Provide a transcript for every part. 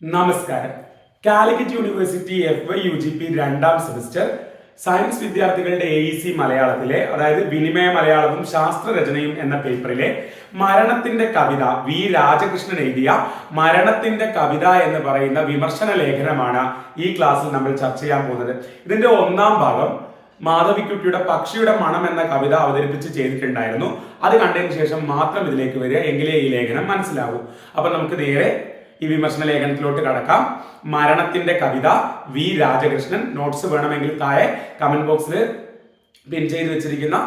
നമസ്കാരം. Calicut university FYUGP രണ്ടാം semester science വിദ്യാർത്ഥികളുടെ AEC മലയാളത്തിലെ അതായത് വിനിമയ മലയാളവും ശാസ്ത്രരചനയും എന്ന പേപ്പറിലെ മരണത്തിന്റെ കവിത രാജകൃഷ്ണൻ എഴുതിയ മരണത്തിന്റെ കവിത എന്ന് പറയുന്ന വിമർശന ലേഖനമാണ് ഈ ക്ലാസ്സിൽ നമ്മൾ ചർച്ച ചെയ്യാൻ പോകുന്നത്. ഇതിന്റെ ഒന്നാം ഭാഗം മാധവിക്കുട്ടിയുടെ പക്ഷിയുടെ മണം എന്ന കവിത അവതരിപ്പിച്ച് ചെയ്തിട്ടുണ്ടായിരുന്നു. അത് കണ്ടതിന് ശേഷം മാത്രം ഇതിലേക്ക് വരിക, എങ്കിലേ ഈ ലേഖനം മനസ്സിലാവൂ. അപ്പൊ നമുക്ക് നേരെ ഈ വിമർശന ലേഖനത്തിലോട്ട് കടക്കാം. മരണത്തിന്റെ കവിത രാജകൃഷ്ണൻ. നോട്ട്സ് വേണമെങ്കിൽ താഴെ കമന്റ് ബോക്സിൽ പിൻ ചെയ്ത് വെച്ചിരിക്കുന്ന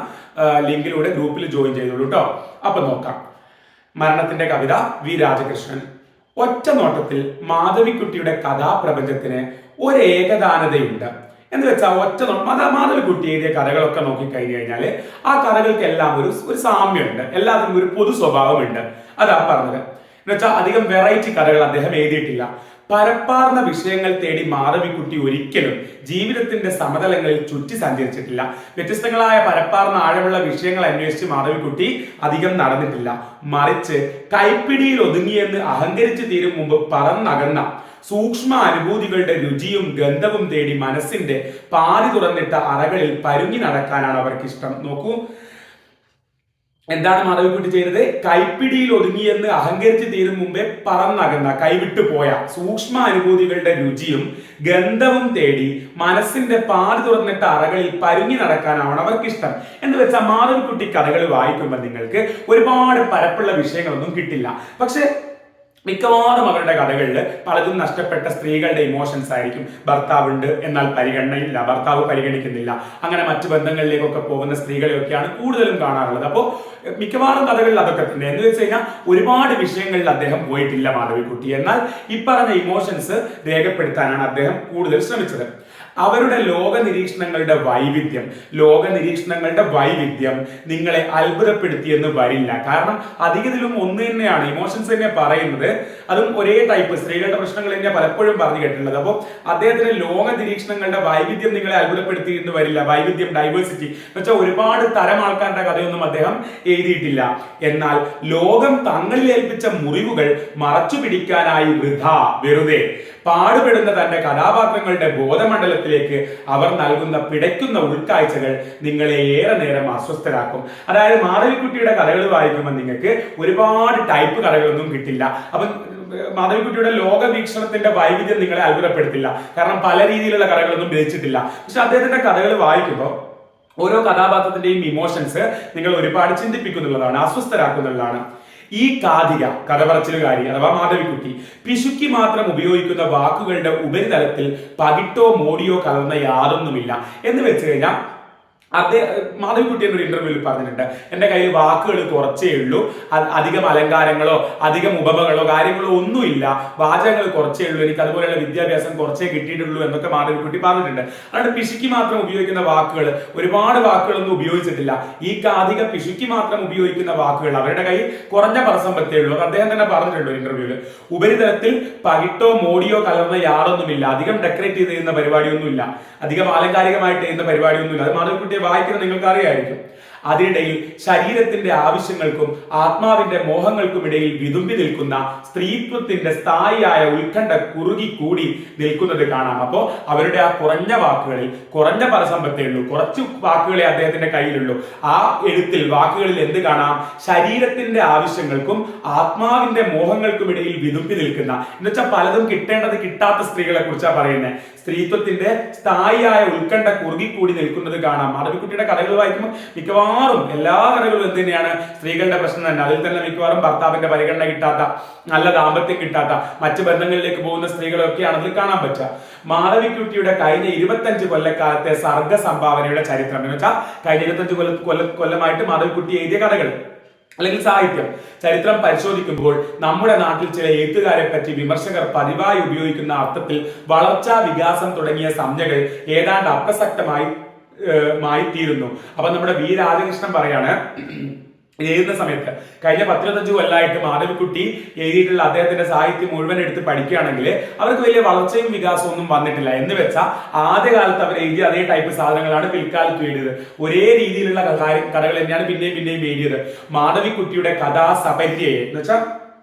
ലിങ്കിലൂടെ ഗ്രൂപ്പിൽ ജോയിൻ ചെയ്തോളൂ കേട്ടോ. അപ്പൊ നോക്കാം. മരണത്തിന്റെ കവിത രാജകൃഷ്ണൻ. ഒറ്റ നോട്ടത്തിൽ മാധവിക്കുട്ടിയുടെ കഥാപ്രപഞ്ചത്തിന് ഒരു ഏകദാനതയുണ്ട്. എന്ന് വെച്ചാൽ മാധവിക്കുട്ടി എഴുതിയ കഥകളൊക്കെ നോക്കിക്കഴിഞ്ഞു കഴിഞ്ഞാൽ ആ കഥകൾക്കെല്ലാം ഒരു സാമ്യമുണ്ട്, എല്ലാത്തിനും ഒരു പൊതു സ്വഭാവമുണ്ട്. അതാ പറഞ്ഞത്. എന്നുവെച്ചാൽ അധികം വെറൈറ്റി കഥകൾ അദ്ദേഹം എഴുതിയിട്ടില്ല. പരപ്പാർന്ന വിഷയങ്ങൾ തേടി മാധവിക്കുട്ടി ഒരിക്കലും ജീവിതത്തിന്റെ സമതലങ്ങളിൽ ചുറ്റി സഞ്ചരിച്ചിട്ടില്ല. വ്യത്യസ്തങ്ങളായ പരപ്പാർന്ന ആഴമുള്ള വിഷയങ്ങൾ അന്വേഷിച്ച് മാധവിക്കുട്ടി അധികം നടന്നിട്ടില്ല. മറിച്ച് കൈപ്പിടിയിൽ ഒതുങ്ങിയെന്ന് അഹങ്കരിച്ചു തീരും മുമ്പ് പറന്നകന്ന സൂക്ഷ്മ അനുഭൂതികളുടെ രുചിയും ഗന്ധവും തേടി മനസ്സിന്റെ പാതി തുറന്നിട്ട അറകളിൽ പരുങ്ങി നടക്കാനാണ് അവർക്കിഷ്ടം. നോക്കൂ, എന്താണ് മാധവിക്കുട്ടി ചെയ്തത്? കൈപ്പിടിയിൽ ഒതുങ്ങിയെന്ന് അഹങ്കരിച്ച് തീരും മുമ്പേ പറന്നകന്ന, കൈവിട്ടു പോയ സൂക്ഷ്മ അനുഭൂതികളുടെ രുചിയും ഗന്ധവും തേടി മനസ്സിന്റെ പാതി തുറന്നിട്ട അറകളിൽ പരുങ്ങി നടക്കാനാണ് അവർക്കിഷ്ടം. എന്ന് വെച്ചാൽ മാധവിക്കുട്ടി കഥകൾ വായിക്കുമ്പോൾ നിങ്ങൾക്ക് ഒരുപാട് പരപ്പുള്ള വിഷയങ്ങളൊന്നും കിട്ടില്ല. പക്ഷെ മിക്കവാറും അവരുടെ കഥകളിൽ പലതും നഷ്ടപ്പെട്ട സ്ത്രീകളുടെ ഇമോഷൻസ് ആയിരിക്കും. ഭർത്താവുണ്ട് എന്നാൽ പരിഗണനയില്ല, ഭർത്താവ് പരിഗണിക്കുന്നില്ല, അങ്ങനെ മറ്റു ബന്ധങ്ങളിലേക്കൊക്കെ പോകുന്ന സ്ത്രീകളെയൊക്കെയാണ് കൂടുതലും കാണാറുള്ളത്. അപ്പോൾ മിക്കവാറും കഥകളിൽ അതൊക്കെ തന്നെ. എന്ന് വെച്ച് കഴിഞ്ഞാൽ ഒരുപാട് വിഷയങ്ങളിൽ അദ്ദേഹം പോയിട്ടില്ല മാധവിക്കുട്ടി. എന്നാൽ ഈ പറഞ്ഞ ഇമോഷൻസ് രേഖപ്പെടുത്താനാണ് അദ്ദേഹം കൂടുതൽ ശ്രമിച്ചത്. അവരുടെ ലോക നിരീക്ഷണങ്ങളുടെ വൈവിധ്യം നിങ്ങളെ അത്ഭുതപ്പെടുത്തിയെന്ന് വരില്ല. കാരണം അധികത്തിലും ഒന്ന് തന്നെയാണ് ഇമോഷൻസ് തന്നെ പറയുന്നത്. അതും ഒരേ ടൈപ്പ് സ്ത്രീകളുടെ പ്രശ്നങ്ങൾ തന്നെ പലപ്പോഴും പറഞ്ഞു കേട്ടിട്ടുള്ളത്. അപ്പോൾ അദ്ദേഹത്തിന്റെ ലോക നിരീക്ഷണങ്ങളുടെ വൈവിധ്യം നിങ്ങളെ അത്ഭുതപ്പെടുത്തി എന്ന് വരില്ല. വൈവിധ്യം, ഡൈവേഴ്സിറ്റി എന്ന് വെച്ചാൽ ഒരുപാട് തരം ആൾക്കാരുടെ കഥയൊന്നും അദ്ദേഹം എഴുതിയിട്ടില്ല. എന്നാൽ ലോകം തങ്ങളിൽ ഏൽപ്പിച്ച മുറിവുകൾ മറച്ചു പിടിക്കാനായി വെറുതെ പാടുപെടുന്ന തന്റെ കഥാപാത്രങ്ങളുടെ ബോധമണ്ഡലത്തിലേക്ക് അവർ നൽകുന്ന പിടയ്ക്കുന്ന ഉൾക്കാഴ്ചകൾ നിങ്ങളെ ഏറെ നേരം അസ്വസ്ഥരാക്കും. അതായത് മാധവിക്കുട്ടിയുടെ കഥകൾ വായിക്കുമ്പോൾ നിങ്ങൾക്ക് ഒരുപാട് ടൈപ്പ് കഥകളൊന്നും കിട്ടില്ല. അപ്പം മാധവിക്കുട്ടിയുടെ ലോക വീക്ഷണത്തിന്റെ വൈവിധ്യം നിങ്ങളെ അത്ഭുതപ്പെടുത്തില്ല. കാരണം പല രീതിയിലുള്ള കഥകളൊന്നും രചിച്ചിട്ടില്ല. പക്ഷെ അദ്ദേഹത്തിന്റെ കഥകൾ വായിക്കുമ്പോൾ ഓരോ കഥാപാത്രത്തിന്റെയും ഇമോഷൻസ് നിങ്ങൾ ഒരുപാട് ചിന്തിപ്പിക്കുന്നുള്ളതാണ്, അസ്വസ്ഥരാക്കുന്നുള്ളതാണ്. ഈ കഥ പറച്ചിലുകാരി അഥവാ മാധവിക്കുട്ടി പിശുക്കി മാത്രം ഉപയോഗിക്കുന്ന വാക്കുകളുടെ ഉപരിതലത്തിൽ പകിട്ടോ മോടിയോ കലർന്ന യാതൊന്നുമില്ല. എന്ന് വെച്ച് കഴിഞ്ഞാൽ മാധവിക്കുട്ടി എന്നൊരു ഇന്റർവ്യൂവിൽ പറഞ്ഞിട്ടുണ്ട്, എന്റെ കയ്യിൽ വാക്കുകൾ കുറച്ചേ ഉള്ളൂ, അധികം അലങ്കാരങ്ങളോ അധികം ഉപമകളോ കാര്യങ്ങളോ ഒന്നുമില്ല, വാചകങ്ങൾ കുറച്ചേ ഉള്ളൂ, എനിക്ക് അതുപോലെയുള്ള വിദ്യാഭ്യാസം കുറച്ചേ കിട്ടിയിട്ടുള്ളൂ എന്നൊക്കെ മാധവിക്കുട്ടി പറഞ്ഞിട്ടുണ്ട്. അതുകൊണ്ട് പിശുക്കി മാത്രം ഉപയോഗിക്കുന്ന വാക്കുകൾ, ഒരുപാട് വാക്കുകളൊന്നും ഉപയോഗിച്ചിട്ടില്ല. ഈ അധികം പിശുക്കി മാത്രം ഉപയോഗിക്കുന്ന വാക്കുകൾ അവരുടെ കയ്യിൽ കുറഞ്ഞ പരസമ്പത്തേ ഉള്ളൂ. അത് അദ്ദേഹം തന്നെ പറഞ്ഞിട്ടുണ്ട് ഇന്റർവ്യൂവിൽ. ഉപരിതലത്തിൽ പകിട്ടോ മോടിയോ കലർന്ന യാതൊന്നുമില്ല, അധികം ഡെക്കറേറ്റ് ചെയ്ത് ചെയ്യുന്ന പരിപാടിയൊന്നുമില്ല, അധികം ആലങ്കാരികമായിട്ട് ചെയ്യുന്ന പരിപാടിയൊന്നുമില്ല. അത് മാധവിക്കുട്ടിയെ വായിക്കുന്നത് നിങ്ങൾക്ക് അറിയായിരിക്കും. അതിനിടയിൽ ശരീരത്തിന്റെ ആവശ്യങ്ങൾക്കും ആത്മാവിന്റെ മോഹങ്ങൾക്കും ഇടയിൽ വിതുമ്പി നിൽക്കുന്ന സ്ത്രീത്വത്തിന്റെ സ്ഥായിയായ ഉത്കണ്ഠ കൂടി നിൽക്കുന്നത് കാണാം. അപ്പോ അവരുടെ ആ കുറഞ്ഞ വാക്കുകളിൽ കുറഞ്ഞ പരസമ്പത്തേ ഉള്ളൂ, കുറച്ച് വാക്കുകളെ അദ്ദേഹത്തിന്റെ കയ്യിലുള്ളൂ. ആ എഴുത്തിൽ വാക്കുകളിൽ എന്ത് കാണാം? ശരീരത്തിന്റെ ആവശ്യങ്ങൾക്കും ആത്മാവിന്റെ മോഹങ്ങൾക്കും ഇടയിൽ വിതുമ്പി നിൽക്കുന്ന, എന്നുവെച്ചാൽ പലതും കിട്ടേണ്ടത് കിട്ടാത്ത സ്ത്രീകളെ കുറിച്ചാണ് പറയുന്നത്. സ്ത്രീത്വത്തിന്റെ സ്ഥായിയായ ഉത്കണ്ഠ കൂടി നിൽക്കുന്നത് കാണാം. മാധവിക്കുട്ടിയുടെ കഥകൾ വായിക്കുമ്പോൾ മിക്കവാറും എല്ലാ കഥകളും എന്ത് തന്നെയാണ്? സ്ത്രീകളുടെ പ്രശ്നം തന്നെ. അതിൽ തന്നെ മിക്കവാറും ഭർത്താവിന്റെ പരിഗണന കിട്ടാത്ത, നല്ല ദാമ്പത്യം കിട്ടാത്ത, മറ്റു ബന്ധങ്ങളിലേക്ക് പോകുന്ന സ്ത്രീകളൊക്കെയാണ് അതിൽ കാണാൻ പറ്റുക. മാധവിക്കുട്ടിയുടെ കഴിഞ്ഞ 25 കൊല്ലക്കാലത്തെ സർഗ സംഭാവനയുടെ ചരിത്രം എന്ന് വെച്ചാൽ കഴിഞ്ഞ 25 കൊല്ലമായിട്ട് മാധവിക്കുട്ടി എഴുതിയ കഥകൾ അല്ലെങ്കിൽ സാഹിത്യം ചരിത്രം പരിശോധിക്കുമ്പോൾ നമ്മുടെ നാട്ടിൽ ചില എഴുത്തുകാരെ പറ്റി വിമർശകർ പതിവായി ഉപയോഗിക്കുന്ന അർത്ഥത്തിൽ വളർച്ചാ വികാസം തുടങ്ങിയ സംജ്ഞകൾ ഏതാണ്ട് അപ്രസക്തമായി തീരുന്നു. അപ്പൊ നമ്മുടെ രാജകൃഷ്ണൻ പറയാണ്, എഴുതുന്ന സമയത്ത് കഴിഞ്ഞ 10-25 കൊല്ലമായിട്ട് മാധവിക്കുട്ടി എഴുതിയിട്ടുള്ള അദ്ദേഹത്തിന്റെ സാഹിത്യം മുഴുവൻ എടുത്ത് പഠിക്കുകയാണെങ്കിൽ അവർക്ക് വലിയ വളർച്ചയും വികാസവും ഒന്നും വന്നിട്ടില്ല. എന്ന് വെച്ചാൽ ആദ്യകാലത്ത് അവർ എഴുതിയ അതേ ടൈപ്പ് സാധനങ്ങളാണ് പിൽക്കാലത്ത് എഴുതിയത്. ഒരേ രീതിയിലുള്ള കഥകൾ തന്നെയാണ് പിന്നെയും എഴുതിയത്. മാധവിക്കുട്ടിയുടെ കഥാസപര്യയെ എന്ന് വെച്ചാൽ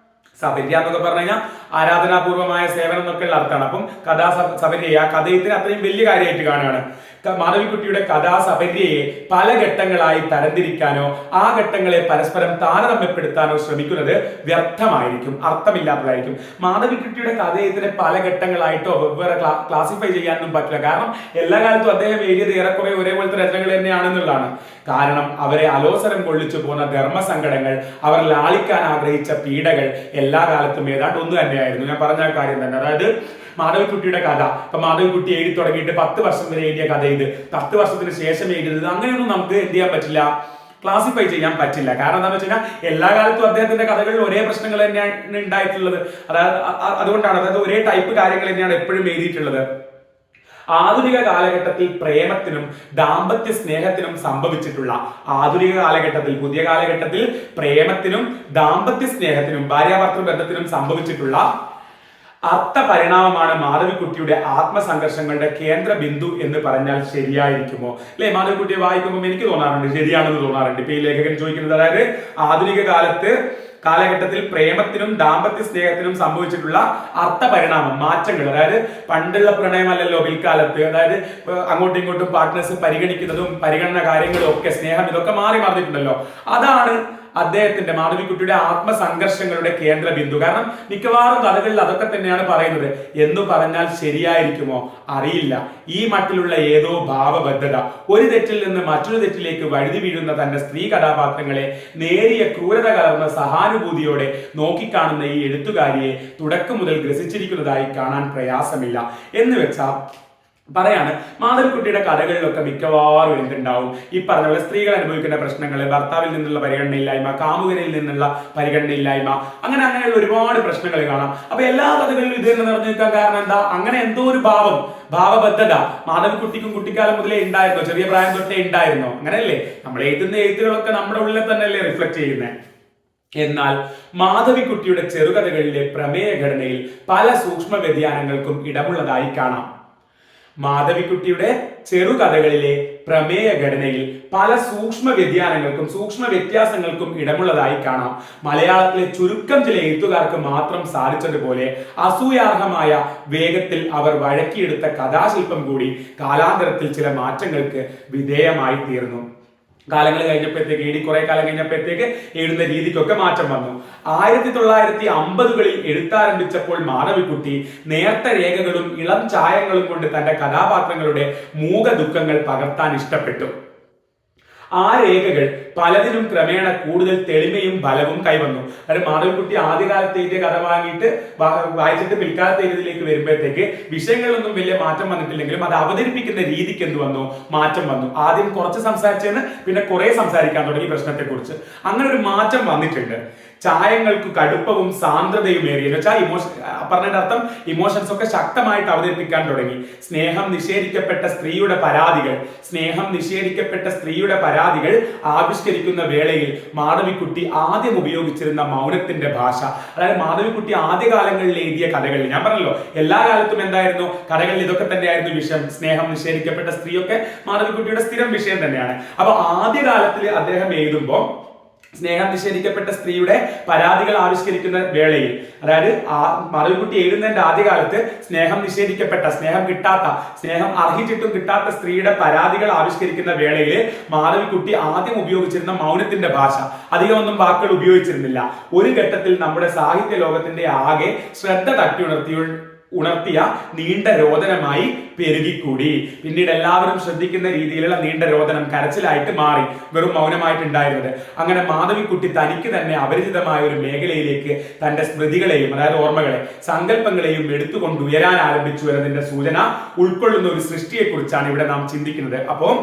സപര്യ എന്നൊക്കെ പറഞ്ഞു കഴിഞ്ഞാൽ ആരാധനാപൂർവമായ സേവനം എന്നൊക്കെയുള്ള അർത്ഥമാണ്. അപ്പം കഥാസപര്യയെ ആ കഥയത്തിന് അത്രയും വലിയ കാര്യമായിട്ട് കാണുകയാണ്. മാധവിക്കുട്ടിയുടെ കഥാസപര്യയെ പല ഘട്ടങ്ങളായി തരംതിരിക്കാനോ ആ ഘട്ടങ്ങളെ പരസ്പരം താരതമ്യപ്പെടുത്താനോ ശ്രമിക്കുന്നത് വ്യർത്ഥമായിരിക്കും, അർത്ഥമില്ലാത്തതായിരിക്കും. മാധവിക്കുട്ടിയുടെ കഥയത്തിനെ പല ഘട്ടങ്ങളായിട്ടോ വെവ്വേറെ ക്ലാസിഫൈ ചെയ്യാനൊന്നും പറ്റില്ല. കാരണം എല്ലാ കാലത്തും അദ്ദേഹം എഴുതിയത് ഏറെക്കുറെ ഒരേപോലത്തെ രചനകൾ തന്നെയാണെന്നുള്ളതാണ്. കാരണം അവരെ അലോസരം കൊള്ളിച്ചു പോകുന്ന ധർമ്മസങ്കടങ്ങൾ, അവർ ലാളിക്കാൻ ആഗ്രഹിച്ച പീഡകൾ എല്ലാ കാലത്തും ഏതാണ്ട് ഒന്ന് തന്നെയായിരുന്നു. ഞാൻ പറഞ്ഞ കാര്യം തന്നെ. അതായത് മാധവിക്കുട്ടിയുടെ കഥ, ഇപ്പൊ മാധവിക്കുട്ടി എഴുതി തുടങ്ങിയിട്ട് 10 വർഷം വരെ എഴുതിയ കഥ ഇത് 10 വർഷത്തിന് ശേഷം എഴുതിയത്, അങ്ങനെയൊന്നും നമുക്ക് എന്ത് ചെയ്യാൻ പറ്റില്ല, ക്ലാസിഫൈ ചെയ്യാൻ പറ്റില്ല. കാരണം എന്താണെന്ന് വെച്ച് കഴിഞ്ഞാൽ എല്ലാ കാലത്തും അദ്ദേഹത്തിന്റെ കഥകളിൽ ഒരേ പ്രശ്നങ്ങൾ തന്നെയാണ് ഉണ്ടായിട്ടുള്ളത്. അതുകൊണ്ടാണ്, അതായത് ഒരേ ടൈപ്പ് കാര്യങ്ങൾ തന്നെയാണ് എപ്പോഴും എഴുതിയിട്ടുള്ളത്. ആധുനിക കാലഘട്ടത്തിൽ പ്രേമത്തിനും ദാമ്പത്യ സ്നേഹത്തിനും സംഭവിച്ചിട്ടുള്ള, ആധുനിക കാലഘട്ടത്തിൽ, പുതിയ കാലഘട്ടത്തിൽ പ്രേമത്തിനും ദാമ്പത്യ സ്നേഹത്തിനും ഭാര്യാഭർത്തൃ ബന്ധത്തിനും സംഭവിച്ചിട്ടുള്ള അർത്ഥപരിണാമമാണ് മാധവിക്കുട്ടിയുടെ ആത്മസംഘർഷങ്ങളുടെ കേന്ദ്ര ബിന്ദു എന്ന് പറഞ്ഞാൽ ശരിയായിരിക്കുമോ? അല്ലെ, മാധവിക്കുട്ടിയെ വായിക്കുമ്പോൾ എനിക്ക് തോന്നാറുണ്ട്, ശരിയാണെന്ന് തോന്നാറുണ്ട്. ഇപ്പൊ ഈ ലേഖകൻ ചോദിക്കുന്നത്, അതായത് ആധുനിക കാലഘട്ടത്തിൽ പ്രേമത്തിനും ദാമ്പത്യ സ്നേഹത്തിനും സംഭവിച്ചിട്ടുള്ള അർത്ഥപരിണാമം, മാറ്റങ്ങൾ, അതായത് പണ്ടുള്ള പ്രണയമല്ലല്ലോ പിൽക്കാലത്ത്, അതായത് അങ്ങോട്ടും ഇങ്ങോട്ടും പാർട്ട്നേഴ്സ് പരിഗണിക്കുന്നതും പരിഗണന കാര്യങ്ങളും ഒക്കെ, സ്നേഹം, ഇതൊക്കെ മാറി മറിഞ്ഞിട്ടുണ്ടല്ലോ. അതാണ് അദ്ദേഹത്തിന്റെ, മാധവിക്കുട്ടിയുടെ ആത്മസംഘർഷങ്ങളുടെ കേന്ദ്ര ബിന്ദു. കാരണം മിക്കവാറും കഥകളിൽ അതൊക്കെ തന്നെയാണ് പറയുന്നത് എന്ന് പറഞ്ഞാൽ ശരിയായിരിക്കുമോ? അറിയില്ല. ഈ മട്ടിലുള്ള ഏതോ ഭാവബദ്ധത, ഒരു തെറ്റിൽ നിന്ന് മറ്റൊരു തെറ്റിലേക്ക് വഴുതി വീഴുന്ന തന്റെ സ്ത്രീ കഥാപാത്രങ്ങളെ നേരിയ ക്രൂരത കലർന്ന സഹാനുഭൂതിയോടെ നോക്കിക്കാണുന്ന ഈ എഴുത്തുകാരിയെ തുടക്കം മുതൽ ഗ്രസിച്ചിരിക്കുന്നതായി കാണാൻ പ്രയാസമില്ല. എന്ന് വെച്ചാൽ പറയാണ്, മാധവിക്കുട്ടിയുടെ കഥകളിലൊക്കെ മിക്കവാറും എന്തുണ്ടാവും, ഈ പറഞ്ഞ പോലെ സ്ത്രീകൾ അനുഭവിക്കുന്ന പ്രശ്നങ്ങൾ, ഭർത്താവിൽ നിന്നുള്ള പരിഗണനയില്ലായ്മ, കാമുകനിൽ നിന്നുള്ള പരിഗണനയില്ലായ്മ, അങ്ങനെയുള്ള ഒരുപാട് പ്രശ്നങ്ങൾ കാണാം. അപ്പൊ എല്ലാ കഥകളിലും ഇത് തന്നെ നിറഞ്ഞു നിൽക്കാൻ കാരണം എന്താ? അങ്ങനെ എന്തോ ഒരു ഭാവബദ്ധത മാധവിക്കുട്ടിക്കും കുട്ടിക്കാലം മുതലേ ഉണ്ടായിരുന്നോ? ചെറിയ പ്രായം തൊട്ടേ ഉണ്ടായിരുന്നോ? അങ്ങനെയല്ലേ നമ്മൾ എഴുതുന്ന എഴുത്തുകളൊക്കെ നമ്മുടെ ഉള്ളിൽ തന്നെയല്ലേ റിഫ്ലക്ട് ചെയ്യുന്നത്. എന്നാൽ മാധവിക്കുട്ടിയുടെ ചെറുകഥകളിലെ പ്രമേയ ഘടനയിൽ പല സൂക്ഷ്മ വ്യതിയാനങ്ങൾക്കും ഇടമുള്ളതായി കാണാം. മാധവിക്കുട്ടിയുടെ ചെറുകഥകളിലെ പ്രമേയ ഘടനയിൽ പല സൂക്ഷ്മ വ്യതിയാനങ്ങൾക്കും സൂക്ഷ്മ വ്യത്യാസങ്ങൾക്കും ഇടമുള്ളതായി കാണാം. മലയാളത്തിലെ ചുരുക്കം ചില എഴുത്തുകാർക്ക് മാത്രം സാധിച്ചതുപോലെ അസൂയാർഹമായ വേഗത്തിൽ അവർ വഴക്കിയെടുത്ത കഥാശില്പം കൂടി കാലാന്തരത്തിൽ ചില മാറ്റങ്ങൾക്ക് വിധേയമായി തീർന്നു. കാലങ്ങൾ കഴിഞ്ഞപ്പോഴത്തേക്ക്, കുറെ കാലം കഴിഞ്ഞപ്പോഴത്തേക്ക് എഴുതുന്ന രീതിക്കൊക്കെ മാറ്റം വന്നു. 1950കളിൽ എഴുത്താരംഭിച്ചപ്പോൾ മാധവിക്കുട്ടി നേർത്ത രേഖകളും ഇളം ചായങ്ങളും കൊണ്ട് തന്റെ കഥാപാത്രങ്ങളുടെ മൂക ദുഃഖങ്ങൾ പകർത്താൻ ഇഷ്ടപ്പെട്ടു. ആ രേഖകൾ പലതിനും ക്രമേണ കൂടുതൽ തെളിമയും ബലവും കൈവന്നു. അതായത് മാധവിക്കുട്ടി ആദ്യകാലത്ത് എഴുതിയ കഥ വായിച്ചിട്ട് പിൽക്കാലത്ത് എഴുതിലേക്ക് വരുമ്പോഴത്തേക്ക് വിഷയങ്ങളിലൊന്നും വലിയ മാറ്റം വന്നിട്ടില്ലെങ്കിലും അത് അവതരിപ്പിക്കുന്ന രീതിക്ക് എന്ത് വന്നു? മാറ്റം വന്നു. ആദ്യം കുറച്ച് സംസാരിച്ചതിന് പിന്നെ കുറെ സംസാരിക്കാൻ തുടങ്ങി പ്രശ്നത്തെ കുറിച്ച്. അങ്ങനെ ഒരു മാറ്റം വന്നിട്ടുണ്ട്. ചായങ്ങൾക്ക് കടുപ്പവും സാന്ദ്രതയും ഏറിയ, എന്ന് വെച്ചാൽ പറഞ്ഞതിന്റെ അർത്ഥം ഇമോഷൻസ് ഒക്കെ ശക്തമായിട്ട് അവതരിപ്പിക്കാൻ തുടങ്ങി. സ്നേഹം നിഷേധിക്കപ്പെട്ട സ്ത്രീയുടെ പരാതികൾ ആവിഷ്കരിക്കുന്ന വേളയിൽ മാധവിക്കുട്ടി ആദ്യം ഉപയോഗിച്ചിരുന്ന മൗനത്തിന്റെ ഭാഷ, അതായത് മാധവിക്കുട്ടി ആദ്യകാലങ്ങളിൽ എഴുതിയ കഥകളിൽ, ഞാൻ പറഞ്ഞല്ലോ എല്ലാ കാലത്തും എന്തായിരുന്നു, കഥകളിൽ ഇതൊക്കെ തന്നെയായിരുന്നു വിഷയം. സ്നേഹം നിഷേധിക്കപ്പെട്ട സ്ത്രീയൊക്കെ മാധവിക്കുട്ടിയുടെ സ്ഥിരം വിഷയം തന്നെയാണ്. അപ്പൊ ആദ്യകാലത്തിൽ അദ്ദേഹം എഴുതുമ്പോൾ സ്നേഹം നിഷേധിക്കപ്പെട്ട സ്ത്രീയുടെ പരാതികൾ ആവിഷ്കരിക്കുന്ന വേളയിൽ, അതായത് മാധവിക്കുട്ടി എഴുതുന്നതിന്റെ ആദ്യകാലത്ത് സ്നേഹം നിഷേധിക്കപ്പെട്ട, സ്നേഹം അർഹിച്ചിട്ടും കിട്ടാത്ത സ്ത്രീയുടെ പരാതികൾ ആവിഷ്കരിക്കുന്ന വേളയിൽ മാധവിക്കുട്ടി ആദ്യം ഉപയോഗിച്ചിരുന്ന മൗനത്തിന്റെ ഭാഷ, അധികമൊന്നും വാക്കുകൾ ഉപയോഗിച്ചിരുന്നില്ല. ഒരു ഘട്ടത്തിൽ നമ്മുടെ സാഹിത്യ ലോകത്തിന്റെ ആകെ ശ്രദ്ധ ഉണർത്തിയ നീണ്ട രോദനമായി പെരുകിക്കൂടി. പിന്നീട് എല്ലാവരും ശ്രദ്ധിക്കുന്ന രീതിയിലുള്ള നീണ്ട രോദനം കരച്ചിലായിട്ട് മാറി, വെറും മൗനമായിട്ടുണ്ടായിരുന്നത്. അങ്ങനെ മാധവിക്കുട്ടി തനിക്ക് തന്നെ അപരിചിതമായ ഒരു മേഖലയിലേക്ക് തന്റെ സ്മൃതികളെയും, അതായത് ഓർമ്മകളെ, സങ്കല്പങ്ങളെയും എടുത്തുകൊണ്ട് ഉയരാൻ ആരംഭിച്ചു എന്നതിന്റെ സൂചന ഉൾക്കൊള്ളുന്ന ഒരു സൃഷ്ടിയെ കുറിച്ചാണ് ഇവിടെ നാം ചിന്തിക്കുന്നത്. അപ്പോൾ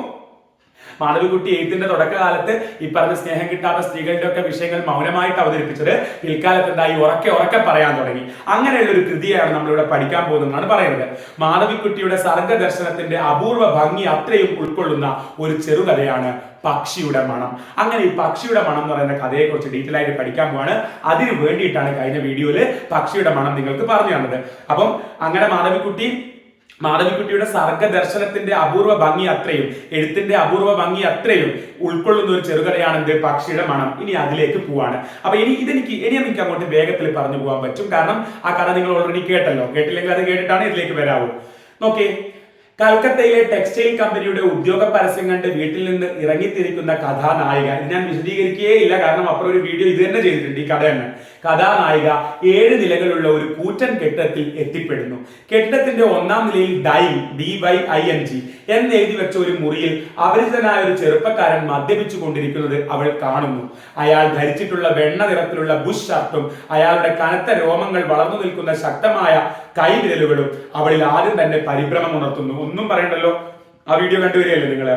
മാധവിക്കുട്ടി എഴുത്തിന്റെ തുടക്കകാലത്ത് ഈ പറഞ്ഞ സ്നേഹം കിട്ടാത്ത സ്ത്രീകളുടെ ഒക്കെ വിഷയങ്ങൾ മൗനമായിട്ട് അവതരിപ്പിച്ചത് പിൽക്കാലത്ത് എന്തായി ഉറക്കെ പറയാൻ തുടങ്ങി. അങ്ങനെയുള്ള ഒരു കൃതിയാണ് നമ്മളിവിടെ പഠിക്കാൻ പോകുന്നതെന്നാണ് പറയുന്നത്. മാധവിക്കുട്ടിയുടെ സർഗദർശനത്തിന്റെ അപൂർവ ഭംഗി അത്രയും ഉൾക്കൊള്ളുന്ന ഒരു ചെറുകഥയാണ് പക്ഷിയുടെ മണം. അങ്ങനെ ഈ പക്ഷിയുടെ മണം എന്ന് പറയുന്ന കഥയെ കുറിച്ച് ഡീറ്റെയിൽ ആയിട്ട് പഠിക്കാൻ പോവാണ്. അതിനു വേണ്ടിയിട്ടാണ് കഴിഞ്ഞ വീഡിയോയില് പക്ഷിയുടെ മണം നിങ്ങൾക്ക് പറഞ്ഞു തന്നത്. അപ്പം അങ്ങനെ മാധവിക്കുട്ടി മാധവിക്കുട്ടിയുടെ സർഗദർശനത്തിന്റെ അപൂർവ ഭംഗി അത്രയും, എഴുത്തിന്റെ അപൂർവ ഭംഗി അത്രയും ഉൾക്കൊള്ളുന്ന ഒരു ചെറുകഥയാണ് എന്ത് പക്ഷിയുടെ മണം. ഇനി അതിലേക്ക് പോവാണ്. അപ്പൊ ഇനി എനിക്ക് അങ്ങോട്ട് വേഗത്തിൽ പറഞ്ഞു പോകാൻ പറ്റും. കാരണം ആ കഥ നിങ്ങൾ ഓൾറെഡി കേട്ടല്ലോ. കേട്ടില്ലെങ്കിൽ അത് കേട്ടിട്ടാണ് ഇതിലേക്ക് വരാവൂ. നോക്കേ, കൽക്കത്തയിലെ ടെക്സ്റ്റൈൽ കമ്പനിയുടെ ഉദ്യോഗ പരസ്യം കണ്ട് വീട്ടിൽ നിന്ന് ഇറങ്ങിത്തിരിക്കുന്ന കഥാനായിക, ഇത് ഞാൻ വിശദീകരിക്കുകയില്ല കാരണം അപ്പുറം ഒരു വീഡിയോ ഇത് തന്നെ ചെയ്തിട്ടുണ്ട് ഈ കഥ തന്നെ. കഥാനായിക 7 നിലകളുള്ള ഒരു കൂറ്റൻ കെട്ടിടത്തിൽ എത്തിപ്പെടുന്നു. കെട്ടിടത്തിന്റെ 1-ാം നിലയിൽ ഡൈങ് DYING എന്ന് എഴുതി വെച്ച ഒരു മുറിയിൽ അപരിചിതനായ ഒരു ചെറുപ്പക്കാരൻ മദ്യപിച്ചു കൊണ്ടിരിക്കുന്നത് അവൾ കാണുന്നു. അയാൾ ധരിച്ചിട്ടുള്ള വെണ്ണ നിറത്തിലുള്ള ബുഷ് ഷർട്ടും അയാളുടെ കനത്ത രോമങ്ങൾ വളർന്നു നിൽക്കുന്ന ശക്തമായ കൈവിരലുകളും അവളിൽ ആദ്യം തന്നെ പരിഭ്രമം ഉണർത്തുന്നു. ഒന്നും പറയണ്ടല്ലോ, ആ വീഡിയോ കണ്ടുവരികയല്ലേ നിങ്ങള്.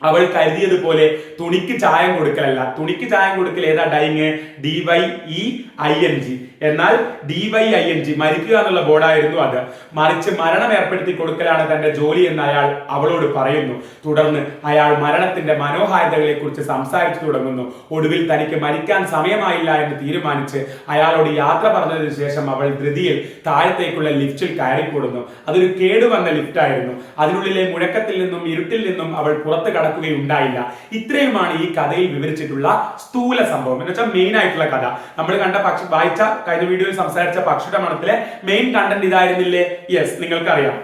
അവൾ കരുതിയതുപോലെ തുണിക്ക് ചായം കൊടുക്കലല്ല. തുണിക്ക് ചായം കൊടുക്കൽ ഏതാ? Dying DYEING. എന്നാൽ DYING മരിക്കുക എന്നുള്ള ബോർഡായിരുന്നു അത്. മറിച്ച് മരണം ഏർപ്പെടുത്തി കൊടുക്കലാണ് തന്റെ ജോലി എന്ന് അയാൾ അവളോട് പറയുന്നു. തുടർന്ന് അയാൾ മരണത്തിന്റെ മനോഹാരിതകളെ കുറിച്ച് സംസാരിച്ചു തുടങ്ങുന്നു. ഒടുവിൽ തനിക്ക് മരിക്കാൻ സമയമായില്ല എന്ന് തീരുമാനിച്ച് അയാളോട് യാത്ര പറഞ്ഞതിനു ശേഷം അവൾ ധൃതിയിൽ താഴത്തേക്കുള്ള ലിഫ്റ്റിൽ കയറിക്കൂടുന്നു. അതൊരു കേടുവന്ന ലിഫ്റ്റ് ആയിരുന്നു. അതിനുള്ളിലെ മുഴക്കത്തിൽ നിന്നും ഇരുട്ടിൽ നിന്നും അവൾ പുറത്ത് കടക്കുകയുണ്ടായില്ല. ഇത്രയുമാണ് ഈ കഥയിൽ വിവരിച്ചിട്ടുള്ള സ്ഥൂല സംഭവം എന്ന് വെച്ചാൽ മെയിൻ ആയിട്ടുള്ള കഥ. നമ്മൾ കണ്ട വായിച്ച കഴിഞ്ഞ വീഡിയോയിൽ സംസാരിച്ച പക്ഷിയുടെ മണത്തിലെ മെയിൻ കണ്ടന്റ് ഇതായിരുന്നില്ലേ? യെസ്, നിങ്ങൾക്കറിയാം.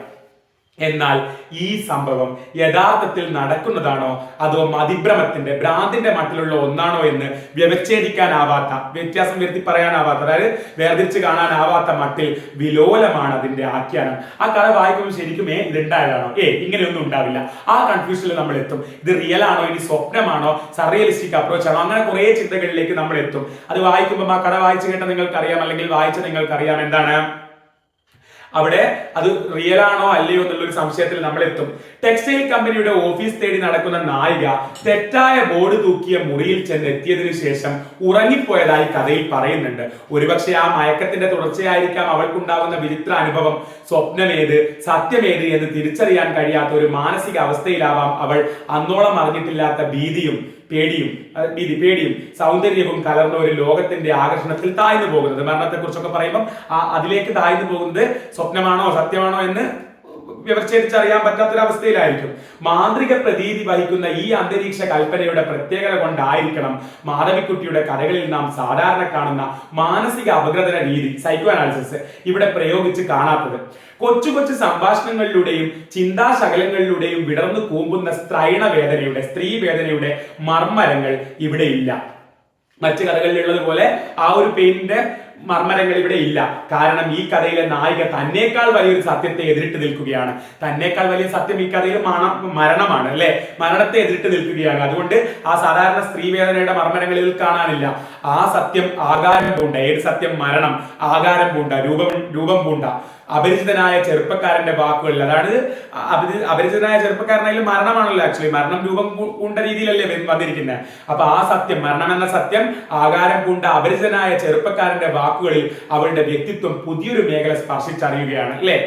എന്നാൽ ഈ സംഭവം യഥാർത്ഥത്തിൽ നടക്കുന്നതാണോ അതോ മതിഭ്രമത്തിന്റെ ഭ്രാന്തിന്റെ മട്ടിലുള്ള ഒന്നാണോ എന്ന് വ്യവച്ഛേദിക്കാനാവാത്ത, വ്യത്യാസം വരുത്തി പറയാനാവാത്ത, അതായത് വേർതിരിച്ച് കാണാനാവാത്ത മട്ടിൽ വിലോലമാണ് അതിന്റെ ആഖ്യാനം. ആ കഥ വായിക്കുമ്പോൾ ശരിക്കും ഇതുണ്ടായതാണോ? ഇങ്ങനെയൊന്നും ഉണ്ടാവില്ല. ആ കൺഫ്യൂഷനിൽ നമ്മൾ എത്തും. ഇത് റിയൽ ആണോ, ഇനി സ്വപ്നമാണോ, സർറിയലിസ്റ്റിക് അപ്രോച്ച് ആണോ, അങ്ങനെ കുറെ ചിന്തകളിലേക്ക് നമ്മൾ എത്തും. അത് വായിക്കുമ്പോൾ ആ കഥ വായിച്ചു കേട്ട നിങ്ങൾക്കറിയാം, അല്ലെങ്കിൽ വായിച്ച നിങ്ങൾക്കറിയാം എന്താണ് അവിടെ അത് റിയൽ ആണോ അല്ലയോ എന്നുള്ളൊരു സംശയത്തിൽ നമ്മൾ എത്തും. ടെക്സ്റ്റൈൽ കമ്പനിയുടെ ഓഫീസ് തേടി നടക്കുന്ന നായിക തെറ്റായ ബോർഡ് തൂക്കിയ മുറിയിൽ ചെന്ന് എത്തിയതിനു ശേഷം ഉറങ്ങിപ്പോയതായി കഥയിൽ പറയുന്നുണ്ട്. ഒരുപക്ഷെ ആ മയക്കത്തിന്റെ തുടർച്ചയായിരിക്കാം അവൾക്കുണ്ടാകുന്ന വിചിത്ര അനുഭവം. സ്വപ്നമേത് സത്യമേത് എന്ന് തിരിച്ചറിയാൻ കഴിയാത്ത ഒരു മാനസിക അവസ്ഥയിലാവാം അവൾ അന്നോളം അറിഞ്ഞിട്ടില്ലാത്ത പേടിയും സൗന്ദര്യവും കലർന്ന ഒരു ലോകത്തിന്റെ ആകർഷണത്തിൽ താഴ്ന്നു പോകുന്നത്. മരണത്തെ കുറിച്ചൊക്കെ പറയുമ്പോൾ അതിലേക്ക് താഴ്ന്നു പോകുന്നത് സ്വപ്നമാണോ സത്യമാണോ എന്ന് വ്യവച്ഛേദിച്ചറിയാൻ പറ്റാത്തൊരവസ്ഥയിലായിരിക്കും. മാന്ത്രിക പ്രതീതി വഹിക്കുന്ന ഈ അന്തരീക്ഷ കൽപ്പനയുടെ പ്രത്യേകത കൊണ്ടായിരിക്കണം മാധവിക്കുട്ടിയുടെ കഥകളിൽ നാം സാധാരണ കാണുന്ന മാനസിക അപഗ്രഥന രീതി, സൈക്കോ അനാലിസിസ്, ഇവിടെ പ്രയോഗിച്ച് കാണാത്തത്. കൊച്ചു കൊച്ചു സംഭാഷണങ്ങളിലൂടെയും ചിന്താശകലങ്ങളിലൂടെയും വിടർന്നു കൂമ്പുന്ന സ്ത്രീ വേദനയുടെ മർമ്മരങ്ങൾ ഇവിടെ ഇല്ല. മറ്റു കഥകളിലുള്ളതുപോലെ ആ ഒരു പെയിന്റിന്റെ മർമ്മരങ്ങൾ ഇവിടെ ഇല്ല. കാരണം ഈ കഥയിലെ നായിക തന്നേക്കാൾ വലിയൊരു സത്യത്തെ എതിരിട്ട് നിൽക്കുകയാണ്. തന്നേക്കാൾ വലിയ സത്യം ഈ കഥയിൽ മരണമാണ്, അല്ലെ? മരണത്തെ എതിരിട്ട് നിൽക്കുകയാണ്. അതുകൊണ്ട് ആ സാധാരണ സ്ത്രീവേദനയുടെ മർമ്മരങ്ങളിൽ കാണാനില്ല. ആ സത്യം ആകാരം പൂണ്ട, ഏത് സത്യം? മരണം. ആകാരം പൂണ്ട, രൂപം പൂണ്ട അപരിചിതനായ ചെറുപ്പക്കാരന്റെ വാക്കുകളിൽ, അതാണ് അപരിചിതനായ ചെറുപ്പക്കാരനായാലും മരണമാണല്ലോ. ആക്ച്വലി മരണം രൂപം പൂണ്ട രീതിയിലല്ലേ വന്നിരിക്കുന്നത്. അപ്പൊ ആ സത്യം, മരണം എന്ന സത്യം ആകാരം പൂണ്ട അപരിചിതനായ ചെറുപ്പക്കാരന്റെ വാക്കുകളിൽ അവളുടെ വ്യക്തിത്വം പുതിയൊരു മേഖല സ്പർശിച്ചറിയുകയാണ്, അല്ലെ?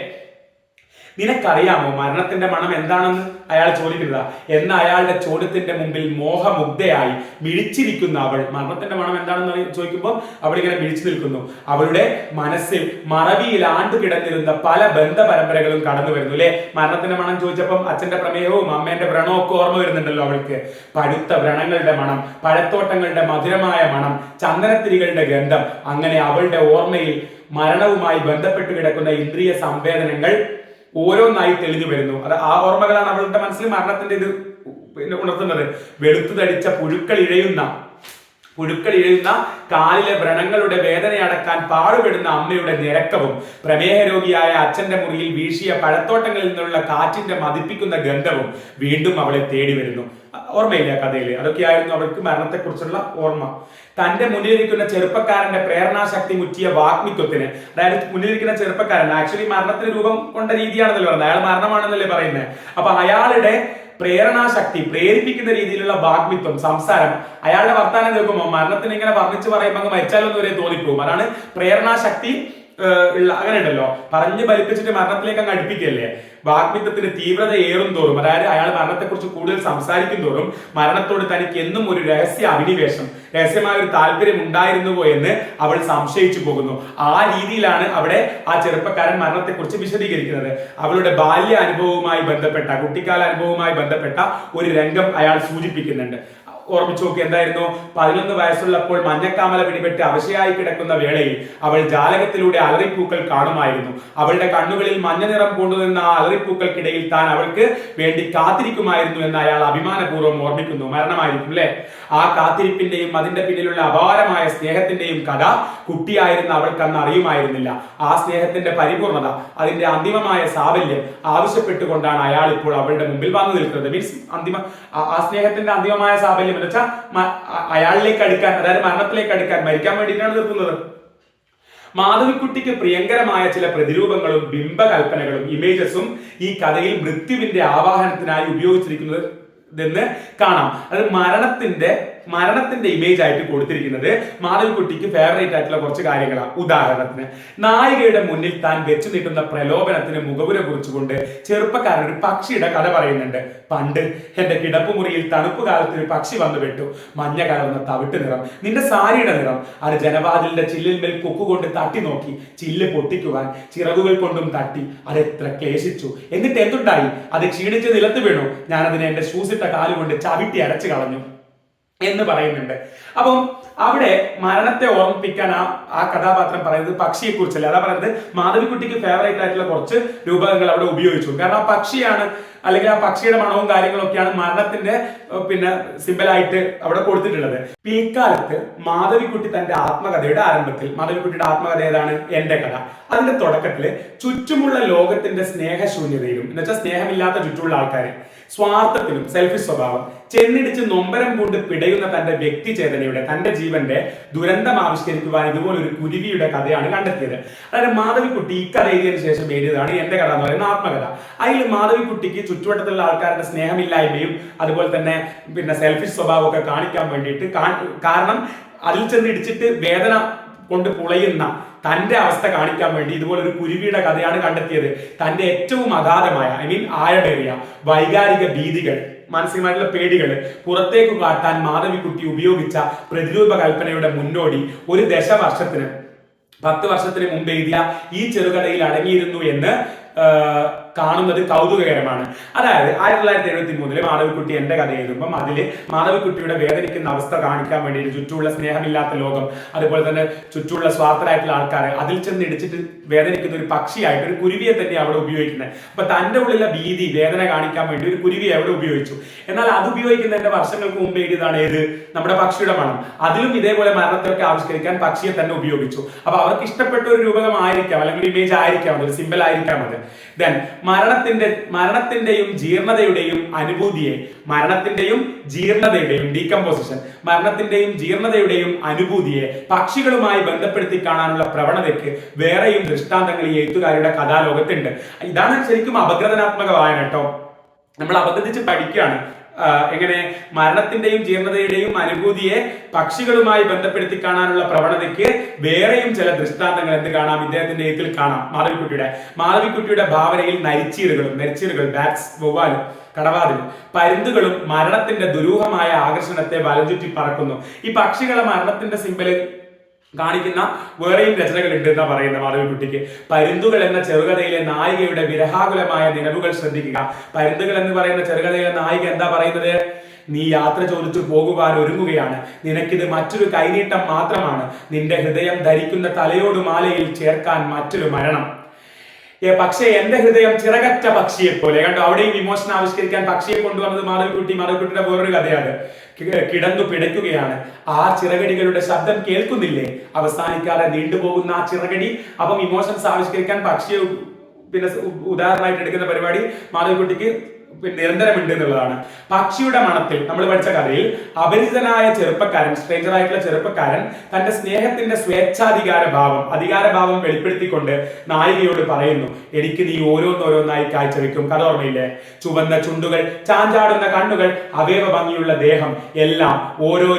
നിനക്കറിയാമോ മരണത്തിന്റെ മണം എന്താണെന്ന് അയാൾ ചോദിക്കുന്നതാ. എന്ന അയാളുടെ ചോദ്യത്തിന്റെ മുമ്പിൽ മോഹമുഗ്ധയായി മിഴിച്ചിരിക്കുന്ന അവൾ മരണത്തിന്റെ മണം എന്താണെന്ന് ചോദിക്കുമ്പോൾ അവൾ ഇങ്ങനെ മിഴിച്ചു നിൽക്കുന്നു. അവളുടെ മനസ്സിൽ മറവിയിൽ ആണ്ടുകിടന്നിരുന്ന പല ബന്ധപരമ്പരകളും കടന്നു വരുന്നു, അല്ലെ? മരണത്തിന്റെ മണം ചോദിച്ചപ്പം അച്ഛന്റെ പ്രമേയവും അമ്മേന്റെ വ്രണവും ഒക്കെ ഓർമ്മ വരുന്നുണ്ടല്ലോ അവൾക്ക്. പഴുത്ത വ്രണങ്ങളുടെ മണം, പഴത്തോട്ടങ്ങളുടെ മധുരമായ മണം, ചന്ദനത്തിരികളുടെ ഗന്ധം, അങ്ങനെ അവളുടെ ഓർമ്മയിൽ മരണവുമായി ബന്ധപ്പെട്ട് കിടക്കുന്ന ഇന്ദ്രിയ സംവേദനങ്ങൾ ഓരോന്നായി തെളിഞ്ഞു വരുന്നു. അത് ആ ഓർമ്മകളാണ് അവളുടെ മനസ്സിൽ മരണത്തിന്റെ ഇത് ഉണർത്തുന്നത്. വെളുത്തു തടിച്ച പുഴുക്കൾ ഇഴയുന്ന കാലിലെ വ്രണങ്ങളുടെ വേദനയടക്കാൻ പാടുപെടുന്ന അമ്മയുടെ ഞരക്കവും, പ്രമേഹ രോഗിയായ അച്ഛന്റെ മുറിയിൽ വീശിയ പഴത്തോട്ടങ്ങളിൽ നിന്നുള്ള കാറ്റിന്റെ മതിപ്പിക്കുന്ന ഗന്ധവും വീണ്ടും അവളെ തേടി വരുന്നു. ഓർമ്മയില്ല കഥയിൽ? അതൊക്കെയായിരുന്നു അവൾക്ക് മരണത്തെക്കുറിച്ചുള്ള ഓർമ്മ. തന്റെ മുന്നിലിരിക്കുന്ന ചെറുപ്പക്കാരന്റെ പ്രേരണാശക്തി മുറ്റിയ വാഗ്മിത്വത്തിന്, അതായത് മുന്നിലിരിക്കുന്ന ചെറുപ്പക്കാരൻ ആക്ച്വലി മരണത്തിന് രൂപം കൊണ്ട രീതിയാണെന്നല്ലേ പറയുന്നത്, അയാൾ മരണമാണെന്നല്ലേ പറയുന്നത്. അപ്പൊ അയാളുടെ പ്രേരണാശക്തി, പ്രേരിപ്പിക്കുന്ന രീതിയിലുള്ള വാഗ്മിത്വം, സംസാരം, അയാളുടെ വർത്താനം കേൾക്കുമ്പോൾ മരണത്തിന് ഇങ്ങനെ വർണ്ണിച്ച് പറയുമ്പോൾ അങ്ങ് മരിച്ചാലൊന്നും വരെ തോന്നിപ്പോകും. അതാണ് പ്രേരണാശക്തി ഉള്ള അങ്ങനെ ഉണ്ടല്ലോ, പറഞ്ഞു ഫലിപ്പിച്ചിട്ട് മരണത്തിലേക്ക് അങ്ങ് അടുപ്പിക്കല്ലേ. വാഗ്മിത്വത്തിന് തീവ്രത ഏറും തോറും, അതായത് അയാൾ മരണത്തെക്കുറിച്ച് കൂടുതൽ സംസാരിക്കും തോറും മരണത്തോട് തനിക്ക് എന്നും ഒരു രഹസ്യമായ ഒരു താല്പര്യം ഉണ്ടായിരുന്നുവോ എന്ന് അവൾ സംശയിച്ചു പോകുന്നു. ആ രീതിയിലാണ് അവിടെ ആ ചെറുപ്പക്കാരൻ മരണത്തെക്കുറിച്ച് വിശദീകരിക്കുന്നത്. അവളുടെ ബാല്യ അനുഭവവുമായി ബന്ധപ്പെട്ട, കുട്ടിക്കാല അനുഭവവുമായി ബന്ധപ്പെട്ട ഒരു രംഗം അയാൾ സൂചിപ്പിക്കുന്നുണ്ട്. ഓർമ്മിച്ചു നോക്കി, എന്തായിരുന്നു? 11 വയസ്സുള്ളപ്പോൾ മഞ്ഞക്കാമല പിടിപെട്ട് അവശയായി കിടക്കുന്ന വേളയിൽ അവൾ ജാലകത്തിലൂടെ അലറിപ്പൂക്കൾ കാണുമായിരുന്നു. അവളുടെ കണ്ണുകളിൽ മഞ്ഞ നിറം കൊണ്ടുനിന്ന ആ അലറിപ്പൂക്കൾക്കിടയിൽ താൻ അവൾക്ക് വേണ്ടി കാത്തിരിക്കുമായിരുന്നു എന്ന് അയാൾ അഭിമാനപൂർവ്വം ഓർമ്മിക്കുന്നു. മരണമായിരിക്കും അല്ലെ? ആ കാത്തിരിപ്പിന്റെയും അതിന്റെ പിന്നിലുള്ള അപാരമായ സ്നേഹത്തിന്റെയും കഥ കുട്ടിയായിരുന്ന അവൾക്ക് അന്ന് അറിയുമായിരുന്നില്ല. ആ സ്നേഹത്തിന്റെ പരിപൂർണത, അതിന്റെ അന്തിമമായ സാഫല്യം ആവശ്യപ്പെട്ടുകൊണ്ടാണ് അയാൾ ഇപ്പോൾ അവളുടെ മുമ്പിൽ വന്നു നിൽക്കുന്നത്. മീൻസ് ആ സ്നേഹത്തിന്റെ അന്തിമമായ സാഫല്യം എന്ന് വെച്ചാൽ അയാളിലേക്ക് അടുക്കാൻ, അതായത് മരണത്തിലേക്ക് അടുക്കാൻ, മരിക്കാൻ വേണ്ടിയിട്ടാണ് നിർത്തുന്നത്. മാധവിക്കുട്ടിക്ക് പ്രിയങ്കരമായ ചില പ്രതിരൂപങ്ങളും ബിംബകൽപ്പനകളും ഇമേജസും ഈ കഥയിൽ മൃത്യുവിന്റെ ആവാഹനത്തിനായി ഉപയോഗിച്ചിരിക്കുന്നത് എന്ന് കാണാം. അത് മരണത്തിന്റെ ഇമേജ് ആയിട്ട് കൊടുത്തിരിക്കുന്നത് മാധവിക്കുട്ടിക്ക് ഫേവറേറ്റ് ആയിട്ടുള്ള കുറച്ച് കാര്യങ്ങളാണ്. ഉദാഹരണത്തിന്, നായികയുടെ മുന്നിൽ താൻ വെച്ചു നീട്ടുന്ന പ്രലോഭനത്തിന് മുഖവുര കുറിച്ചുകൊണ്ട് ചെറുപ്പക്കാരൻ ഒരു പക്ഷിയുടെ കഥ പറയുന്നുണ്ട്. പണ്ട് എന്റെ കിടപ്പുമുറിയിൽ തണുപ്പ് കാലത്ത് ഒരു പക്ഷി വന്നു പെട്ടു. മഞ്ഞ കലർന്ന തവിട്ട് നിറം, നിന്റെ സാരിയുടെ നിറം. അത് ജനവാതിലിന്റെ ചില്ലിന്മേൽ കൊക്കുകൊണ്ട് തട്ടി നോക്കി. ചില്ല് പൊട്ടിക്കുവാൻ ചിറകുകൾ കൊണ്ടും തട്ടി. അതെത്ര ക്ലേശിച്ചു. എന്നിട്ട് എന്തുണ്ടായി? അത് ക്ഷീണിച്ച് നിലത്ത് വീണു. ഞാൻ അതിനെ എന്റെ ഷൂസിട്ട കാലുകൊണ്ട് ചവിട്ടി അരച്ചു കളഞ്ഞു എന്ന് പറയുന്നുണ്ട്. അപ്പം അവിടെ മരണത്തെ ഓർമ്മിപ്പിക്കാൻ ആ കഥാപാത്രം പറയുന്നത് പക്ഷിയെ കുറിച്ചല്ല. അതാ പറയുന്നത് മാധവിക്കുട്ടിക്ക് ഫേവറേറ്റ് ആയിട്ടുള്ള കുറച്ച് രൂപകങ്ങൾ അവിടെ ഉപയോഗിച്ചു. കാരണം ആ പക്ഷിയാണ്, അല്ലെങ്കിൽ ആ പക്ഷിയുടെ മണവും കാര്യങ്ങളൊക്കെയാണ് മരണത്തിന്റെ സിമ്പലായിട്ട് അവിടെ കൊടുത്തിട്ടുള്ളത്. പിൽക്കാലത്ത് മാധവിക്കുട്ടി തന്റെ ആത്മകഥയുടെ ആരംഭത്തിൽ, മാധവിക്കുട്ടിയുടെ ആത്മകഥ ഏതാണ്? എന്റെ കഥ. അതിന്റെ തുടക്കത്തില് ചുറ്റുമുള്ള ലോകത്തിന്റെ സ്നേഹശൂന്യതയിലും, എന്നുവെച്ചാൽ സ്നേഹമില്ലാത്ത ചുറ്റുമുള്ള ആൾക്കാരെ, സ്വാർത്ഥത്തിലും, സെൽഫിഷ് സ്വഭാവം ചെന്നിടിച്ച് നൊമ്പരം കൊണ്ട് പിടയുന്ന തന്റെ വ്യക്തിചേതനയുടെ, തന്റെ ജീവന്റെ ദുരന്തം ആവിഷ്കരിക്കുവാൻ ഇതുപോലൊരു കുരുവിയുടെ കഥയാണ് കണ്ടെത്തിയത്. അതായത് മാധവിക്കുട്ടി ഈ കഥ എഴുതിയതിനു ശേഷം എഴുതിയതാണ് എന്റെ കഥ എന്ന് പറയുന്ന ആത്മകഥ. അതിൽ മാധവിക്കുട്ടിക്ക് ചുറ്റുവട്ടത്തുള്ള ആൾക്കാരുടെ സ്നേഹമില്ലായ്മയും അതുപോലെ തന്നെ സെൽഫിഷ് സ്വഭാവമൊക്കെ കാണിക്കാൻ വേണ്ടിയിട്ട്, കാരണം അതിൽ ചെന്ന് ഇടിച്ചിട്ട് വേദന കൊണ്ട് പുളയുന്ന തന്റെ അവസ്ഥ കാണിക്കാൻ വേണ്ടി ഇതുപോലെ ഒരു കുരുവിയുടെ കഥയാണ് കണ്ടെത്തിയത്. തന്റെ ഏറ്റവും അഗാധമായ, ആഴമേറിയ വൈകാരിക ഭീതികൾ, മാനസികമായിട്ടുള്ള പേടികൾ പുറത്തേക്ക് കാട്ടാൻ മാധവിക്കുട്ടി ഉപയോഗിച്ച പ്രതിരൂപ കൽപ്പനയുടെ മുന്നോടി ഒരു 10 വർഷത്തിന് മുമ്പ് എഴുതിയ ഈ ചെറുകഥയിൽ അടങ്ങിയിരുന്നു എന്ന് കാണുന്നത് കൗതുകകരമാണ്. അതായത് 1973 മാധവിക്കുട്ടി എന്റെ കഥ എഴുതുമ്പം അതില് മാധവിക്കുട്ടിയുടെ വേദനിക്കുന്ന അവസ്ഥ കാണിക്കാൻ വേണ്ടിയിട്ട് ചുറ്റുമുള്ള സ്നേഹമില്ലാത്ത ലോകം, അതുപോലെ തന്നെ ചുറ്റുമുള്ള സ്വാർത്ഥരായിട്ടുള്ള ആൾക്കാരെ, അതിൽ ചെന്ന് ഇടിച്ചിട്ട് വേദനിക്കുന്ന ഒരു പക്ഷിയായിട്ട് ഒരു കുരുവിയെ തന്നെ അവിടെ ഉപയോഗിക്കുന്നത്. അപ്പൊ തന്റെ ഉള്ളിലെ ഭീതി, വേദന കാണിക്കാൻ വേണ്ടി ഒരു കുരുവിയെ അവിടെ ഉപയോഗിച്ചു. എന്നാൽ അത് ഉപയോഗിക്കുന്നതിന്റെ വർഷങ്ങൾക്ക് മുമ്പ് എഴുതിയതാണ് ഏത്? നമ്മുടെ പക്ഷിയുടെ മണം. അതിലും ഇതേപോലെ മരണത്തെയൊക്കെ ആവിഷ്കരിക്കാൻ പക്ഷിയെ തന്നെ ഉപയോഗിച്ചു. അപ്പൊ അവർക്ക് ഇഷ്ടപ്പെട്ട ഒരു രൂപകമായിരിക്കാം, അല്ലെങ്കിൽ ഇമേജ് ആയിരിക്കാം, അതൊരു സിമ്പൽ ആയിരിക്കാം അത്. ദെൻ മരണത്തിന്റെയും ജീർണതയുടെയും അനുഭൂതിയെ, ഡീകമ്പോസിഷൻ, മരണത്തിന്റെയും ജീർണതയുടെയും അനുഭൂതിയെ പക്ഷികളുമായി ബന്ധപ്പെടുത്തി കാണാനുള്ള പ്രവണതയ്ക്ക് വേറെയും ദൃഷ്ടാന്തങ്ങൾ ഈ എഴുത്തുകാരുടെ കഥാലോകത്തുണ്ട്. ഇതാണ് ശരിക്കും അപഗ്രഥനാത്മക വായന കേട്ടോ. നമ്മൾ അപഗ്രഥിച്ച് പഠിക്കുകയാണ്. എങ്ങനെ മരണത്തിന്റെയും ജീർണതയുടെയും അനുഭൂതിയെ പക്ഷികളുമായി ബന്ധപ്പെടുത്തി കാണാനുള്ള പ്രവണതയ്ക്ക് വേറെയും ചില ദൃഷ്ടാന്തങ്ങൾ എന്ത് കാണാം? ഇദ്ദേഹത്തിന്റെ എഴുത്തിൽ കാണാം. മാധവിക്കുട്ടിയുടെ ഭാവനയിൽ നരിച്ചീറുകൾ, ബാറ്റ്സ്, വവ്വാലും, കടവാതിലും, പരുന്തുകളും മരണത്തിന്റെ ദുരൂഹമായ ആകർഷണത്തെ വലഞ്ചുറ്റി പറക്കുന്നു. ഈ പക്ഷികളെ മരണത്തിന്റെ സിമ്പല് കാണിക്കുന്ന വേറെയും രചനകൾ ഉണ്ട് എന്നാ പറയുന്ന മാധവിക്കുട്ടിക്ക്. പരുന്തുകൾ എന്ന ചെറുകഥയിലെ നായികയുടെ വിരഹാകുലമായ നിലവുകൾ ശ്രദ്ധിക്കുക. പരുന്തുകൾ എന്ന് പറയുന്ന ചെറുകഥയിലെ നായിക എന്താ പറയുന്നത്? നീ യാത്ര ചോദിച്ചു പോകുവാൻ ഒരുങ്ങുകയാണ്. നിനക്കിത് മറ്റൊരു കൈനീട്ടം മാത്രമാണ്. നിന്റെ ഹൃദയം ധരിക്കുന്ന തലയോട് മാലയിൽ ചേർക്കാൻ മറ്റൊരു മരണം. പക്ഷേ എന്റെ ഹൃദയം ചിറകറ്റ പക്ഷിയെ പോലെ. കണ്ടോ, അവിടെയും ഇമോഷൻ ആവിഷ്കരിക്കാൻ പക്ഷിയെ കൊണ്ടുവന്നത് മാധവിക്കുട്ടിയുടെ വേറൊരു കഥയാണ്. കിടന്നു പിടയ്ക്കുകയാണ്. ആ ചിറകടികളുടെ ശബ്ദം കേൾക്കുന്നില്ലേ? അവസാനിക്കാതെ നീണ്ടുപോകുന്ന ആ ചിറകടി. അപ്പം ഇമോഷൻസ് ആവിഷ്കരിക്കാൻ പക്ഷിയെ ഉദാഹരണമായിട്ട് എടുക്കുന്ന പരിപാടി മാധവിക്കുട്ടിക്ക് നിരന്തരമുണ്ട് എന്നുള്ളതാണ്. പക്ഷിയുടെ മണത്തിൽ നമ്മൾ പഠിച്ച കഥയിൽ അപരിചിതനായ ചെറുപ്പക്കാരൻ, സ്ട്രേഞ്ചർ ആയിട്ടുള്ള ചെറുപ്പക്കാരൻ തന്റെ സ്നേഹത്തിന്റെ അധികാരഭാവം വെളിപ്പെടുത്തിക്കൊണ്ട് നായികയോട് പറയുന്നു, എനിക്ക് നീ ഓരോന്നോരോന്നായി കാഴ്ചവെക്കും. കഥ ഓർമ്മയില്ലേ? ചുവന്ന ചുണ്ടുകൾ, ചാഞ്ചാടുന്ന കണ്ണുകൾ, അവയവ ഭംഗിയുള്ള ദേഹം, എല്ലാം ഓരോ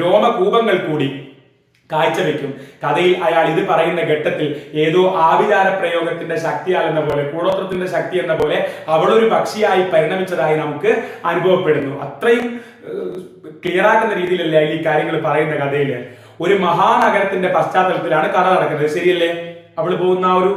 രോമകൂപങ്ങൾ കൂടി കാഴ്ചവെക്കും. കഥയിൽ അയാൾ ഇത് പറയുന്ന ഘട്ടത്തിൽ ഏതോ ആഭിചാര പ്രയോഗത്തിന്റെ ശക്തിയാൽ എന്ന പോലെ, കൂടോത്രത്തിന്റെ ശക്തി എന്ന പോലെ അവളൊരു പക്ഷിയായി പരിണമിച്ചതായി നമുക്ക് അനുഭവപ്പെടുന്നു. അത്രയും ക്ലിയർ ആക്കുന്ന രീതിയിലല്ലേ ഈ കാര്യങ്ങൾ പറയുന്ന കഥയില്. ഒരു മഹാനഗരത്തിന്റെ പശ്ചാത്തലത്തിലാണ് കഥ നടക്കുന്നത്, ശരിയല്ലേ? അവള് പോകുന്ന ആ ഒരു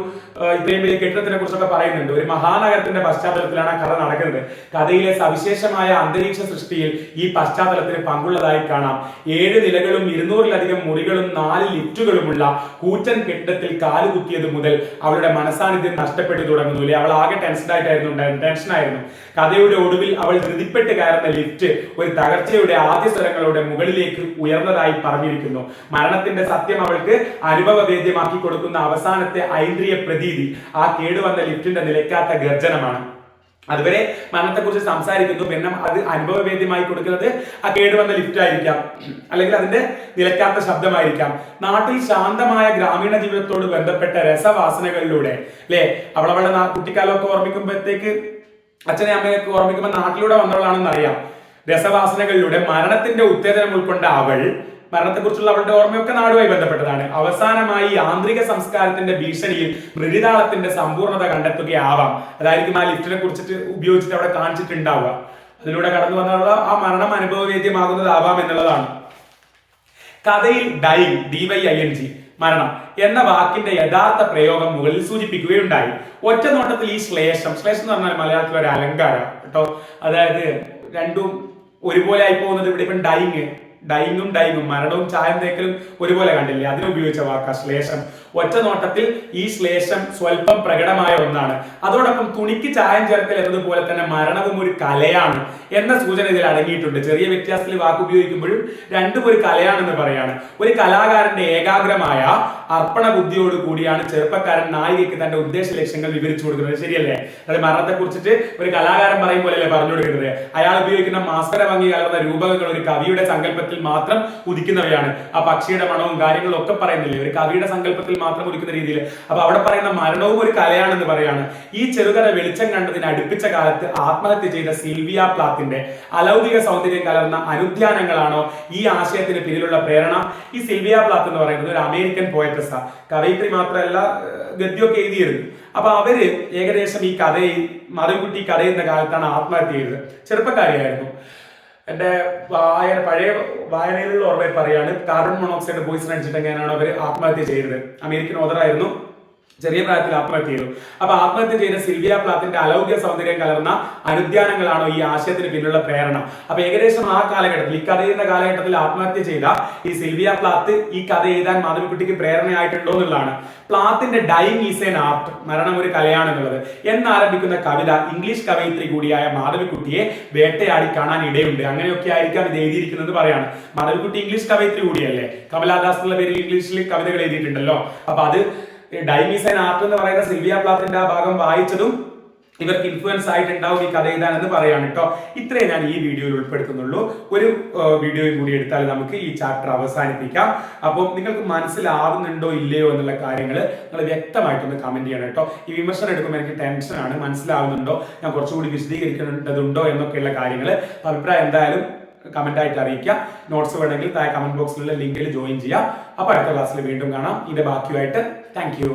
ഇത്രയും വലിയ കെട്ടിടത്തിനെ കുറിച്ചൊക്കെ പറയുന്നുണ്ട്. ഒരു മഹാനഗരത്തിന്റെ പശ്ചാത്തലത്തിലാണ് കഥ നടക്കുന്നത്. കഥയിലെ സവിശേഷമായ അന്തരീക്ഷ സൃഷ്ടിയിൽ ഈ പശ്ചാത്തലത്തിന് പങ്കുള്ളതായി കാണാം. 7 നിലകളും 200-ലധികം മുറികളും 4 ലിഫ്റ്റുകളുമുള്ള കൂറ്റൻ കെട്ടിടത്തിൽ കാലുകുത്തിയത് മുതൽ അവളുടെ മനസാന്നിധ്യം നഷ്ടപ്പെട്ടു തുടങ്ങുന്നു. അല്ലെ, അവൾ ആകെ ടെൻഷനായിരുന്നു. കഥയുടെ ഒടുവിൽ അവൾ ധൃതിപ്പെട്ട് കയറുന്ന ലിഫ്റ്റ് ഒരു തകർച്ചയുടെ ആദ്യ സ്വരങ്ങളുടെ മുകളിലേക്ക് ഉയർന്നതായി പറഞ്ഞിരിക്കുന്നു. മരണത്തിന്റെ സത്യം അവൾക്ക് അനുഭവവേദ്യമാക്കി കൊടുക്കുന്ന അവസാനത്തെ ഐന്ദ്രിയ പ്രതീതി ആ കേടുവന്ന ലിഫ്റ്റിന്റെ നിലയ്ക്കാത്ത ഗർജനമാണ്. അതുവരെ മരണത്തെക്കുറിച്ച് സംസാരിക്കുന്നു, പിന്നെ അത് അനുഭവവേദ്യമായി കൊടുക്കുന്നത് ആ കേടുവന്ന ലിഫ്റ്റ് ആയിരിക്കാം, അല്ലെങ്കിൽ അതിന്റെ നിലയ്ക്കാത്ത ശബ്ദമായിരിക്കാം. നാട്ടിൽ ശാന്തമായ ഗ്രാമീണ ജീവിതത്തോട് ബന്ധപ്പെട്ട രസവാസനകളിലൂടെ, അല്ലെ, അവളവളുടെ കുട്ടിക്കാലമൊക്കെ ഓർമ്മിക്കുമ്പോഴത്തേക്ക് അച്ഛനെ അമ്മയൊക്കെ ഓർമ്മിക്കുമ്പോൾ നാട്ടിലൂടെ വന്നവളാണെന്ന് അറിയാം. രസവാസനകളിലൂടെ മരണത്തിന്റെ ഉത്തേജനം ഉൾക്കൊണ്ട അവൾ, മരണത്തെക്കുറിച്ചുള്ള അവളുടെ ഓർമ്മയൊക്കെ നാടുമായി ബന്ധപ്പെട്ടതാണ്, അവസാനമായി യാന്ത്രിക സംസ്കാരത്തിന്റെ ഭീഷണിയിൽ മൃതിതാളത്തിന്റെ സമ്പൂർണ്ണത കണ്ടെത്തുകയാവാം. അതായിരിക്കും ആ ലിഫ്റ്റിനെ കുറിച്ചിട്ട് ഉപയോഗിച്ചിട്ട് അവിടെ കാണിച്ചിട്ടുണ്ടാവുക. അതിലൂടെ കടന്നു വന്നുള്ള ആ മരണം അനുഭവവേദ്യമാകുന്നതാവാം എന്നുള്ളതാണ്. കഥയിൽ ഡൈങ്, DYING, മരണം എന്ന വാക്കിന്റെ യഥാർത്ഥ പ്രയോഗം മുകളിൽ സൂചിപ്പിക്കുകയുണ്ടായി. ഒറ്റ നോട്ടത്തിൽ ഈ ശ്ലേഷം എന്ന് പറഞ്ഞാൽ മലയാളത്തിൽ ഒരു അലങ്കാരം കേട്ടോ. അതായത് രണ്ടും ഒരുപോലെ ആയി പോകുന്നത്. ഇവിടെ ഇപ്പം ഡൈങ്ങും മരണവും ചായം തേക്കലും ഒരുപോലെ കണ്ടില്ലേ, അതിനുപയോഗിച്ച വാക്ക ശ്ലേഷം. ഒറ്റ നോട്ടത്തിൽ ഈ ശ്ലേഷം സ്വല്പം പ്രകടമായ ഒന്നാണ്. അതോടൊപ്പം തുണിക്ക് ചായം ചേർക്കൽ എന്നതുപോലെ തന്നെ മരണവും ഒരു കലയാണ് എന്ന സൂചന ഇതിൽ അടങ്ങിയിട്ടുണ്ട്. ചെറിയ വ്യത്യാസത്തിൽ വാക്ക് ഉപയോഗിക്കുമ്പോഴും രണ്ടും ഒരു കലയാണെന്ന് പറയാണ്. ഒരു കലാകാരന്റെ ഏകാഗ്രമായ അർപ്പണ ബുദ്ധിയോട് കൂടിയാണ് ചെറുപ്പക്കാരൻ നായികയ്ക്ക് തന്റെ ഉദ്ദേശ ലക്ഷ്യങ്ങൾ വിവരിച്ചു കൊടുക്കുന്നത്, ശരിയല്ലേ? അത് മരണത്തെ കുറിച്ചിട്ട് ഒരു കലാകാരൻ പറയും പോലെയല്ലേ പറഞ്ഞു കൊടുക്കുന്നത്. അയാൾ ഉപയോഗിക്കുന്ന മാസ്കര ഭംഗി കലർന്ന രൂപകങ്ങൾ ഒരു കവിയുടെ സങ്കല്പത്തിൽ മാത്രം ഉദിക്കുന്നവയാണ്. ആ പക്ഷിയുടെ മണവും കാര്യങ്ങളും ഒക്കെ പറയുന്നില്ലേ, ഒരു കവിയുടെ സങ്കല്പത്തിൽ മാത്രം ഉദിക്കുന്ന രീതിയിൽ. അപ്പൊ അവിടെ പറയുന്ന മരണവും ഒരു കലയാണെന്ന് പറയാണ്. ഈ ചെറുകഥ വെളിച്ചം കണ്ടതിന് അടുപ്പിച്ച കാലത്ത് ആത്മഹത്യ ചെയ്ത സിൽവിയ പ്ലാത്തിന്റെ അലൗകിക സൗന്ദര്യം കലർന്ന അനുദ്യാനങ്ങളാണോ ഈ ആശയത്തിന് പിന്നിലുള്ള പ്രേരണ? ഈ സിൽവിയ പ്ലാത്ത് എന്ന് പറയുന്നത് ഒരു അമേരിക്കൻ പോയറ്റസാ, കവയിത്രി മാത്രമല്ല, ഗദ്യമൊക്കെ എഴുതിയിരുന്നു. അപ്പൊ അവര് ഏകദേശം ഈ കഥയിൽ, മാധവിക്കുട്ടി കഥ എന്ന കാലത്താണ് ആത്മഹത്യ ചെയ്തത്. ചെറുപ്പക്കാരിയായിരുന്നു. എന്റെ പഴയ വായനയിലുള്ള ഓർമ്മയിൽ പറയാണ്, കാർബൺ മോണോക്സൈഡ് പോയിസൺ അടിച്ചിട്ട് എങ്ങനെയാണ് അവർ ആത്മഹത്യ ചെയ്തത്. അമേരിക്കൻ ഓതറായിരുന്നു, ചെറിയ പ്രായത്തിൽ ആത്മഹത്യ ചെയ്തു. അപ്പൊ ആത്മഹത്യ ചെയ്ത സിൽവിയ പ്ലാത്തിന്റെ അലൗകിക സൗന്ദര്യം കലർന്ന അനുദ്യാനങ്ങളാണോ ഈ ആശയത്തിന് പിന്നിലുള്ള പ്രേരണ? അപ്പൊ ഏകദേശം ആ കാലഘട്ടത്തിൽ, ഈ കഥ എഴുതുന്ന കാലഘട്ടത്തിൽ ആത്മഹത്യ ചെയ്ത ഈ സിൽവിയ പ്ലാത്ത് ഈ കഥ എഴുതാൻ മാധവിക്കുട്ടിക്ക് പ്രേരണയായിട്ടുണ്ടോ എന്നുള്ളതാണ്. പ്ലാത്തിന്റെ ഡൈങ് ഈസ് എൻ ആർട്ട്, മരണം ഒരു കലയാണെന്നുള്ളത് എന്നാരംഭിക്കുന്ന കവിത ഇംഗ്ലീഷ് കവയിത്രി കൂടിയായ മാധവിക്കുട്ടിയെ വേട്ടയാടി കാണാൻ ഇടയുണ്ട്. അങ്ങനെയൊക്കെ ആയിരിക്കാം ഇത് എഴുതിയിരിക്കുന്നത് പറയാണ്. മാധവിക്കുട്ടി ഇംഗ്ലീഷ് കവയിത്രി കൂടിയല്ലേ, കമലാദാസ് എന്നുള്ള പേരിൽ ഇംഗ്ലീഷിൽ കവിതകൾ എഴുതിയിട്ടുണ്ടല്ലോ. അപ്പൊ അത് ഡൈങ് ഈസ് ആൻ ആർട്ട് എന്ന് പറയുന്ന സിൽവിയ പ്ലാത്തിന്റെ ആ ഭാഗം വായിച്ചതും ഇവർക്ക് ഇൻഫ്ലുവൻസ് ആയിട്ടുണ്ടാവും ഈ കഥ എഴുതാൻ എന്ന് പറയാണ് കേട്ടോ. ഇത്രേ ഞാൻ ഈ വീഡിയോയിൽ ഉൾപ്പെടുത്തുന്നുള്ളൂ. ഒരു വീഡിയോയും കൂടി എടുത്താൽ നമുക്ക് ഈ ചാപ്റ്റർ അവസാനിപ്പിക്കാം. അപ്പോൾ നിങ്ങൾക്ക് മനസ്സിലാവുന്നുണ്ടോ ഇല്ലയോ എന്നുള്ള കാര്യങ്ങൾ നിങ്ങൾ വ്യക്തമായിട്ടൊന്ന് കമന്റ് ചെയ്യണം കേട്ടോ. ഈ വിമർശനം എടുക്കുമ്പോൾ എനിക്ക് ടെൻഷനാണ്, മനസ്സിലാവുന്നുണ്ടോ, ഞാൻ കുറച്ചുകൂടി വിശദീകരിക്കേണ്ടതുണ്ടോ എന്നൊക്കെയുള്ള കാര്യങ്ങൾ. അഭിപ്രായം എന്തായാലും കമന്റ് ആയിട്ട് അറിയിക്കുക. നോട്ട്സ് വേണമെങ്കിൽ താഴെ കമന്റ് ബോക്സിലുള്ള ലിങ്കിൽ ജോയിൻ ചെയ്യാം. അപ്പൊ അടുത്ത ക്ലാസ്സിൽ വീണ്ടും കാണാം. ഇതിന്റെ ബാക്കിയായിട്ട് താങ്ക് യു.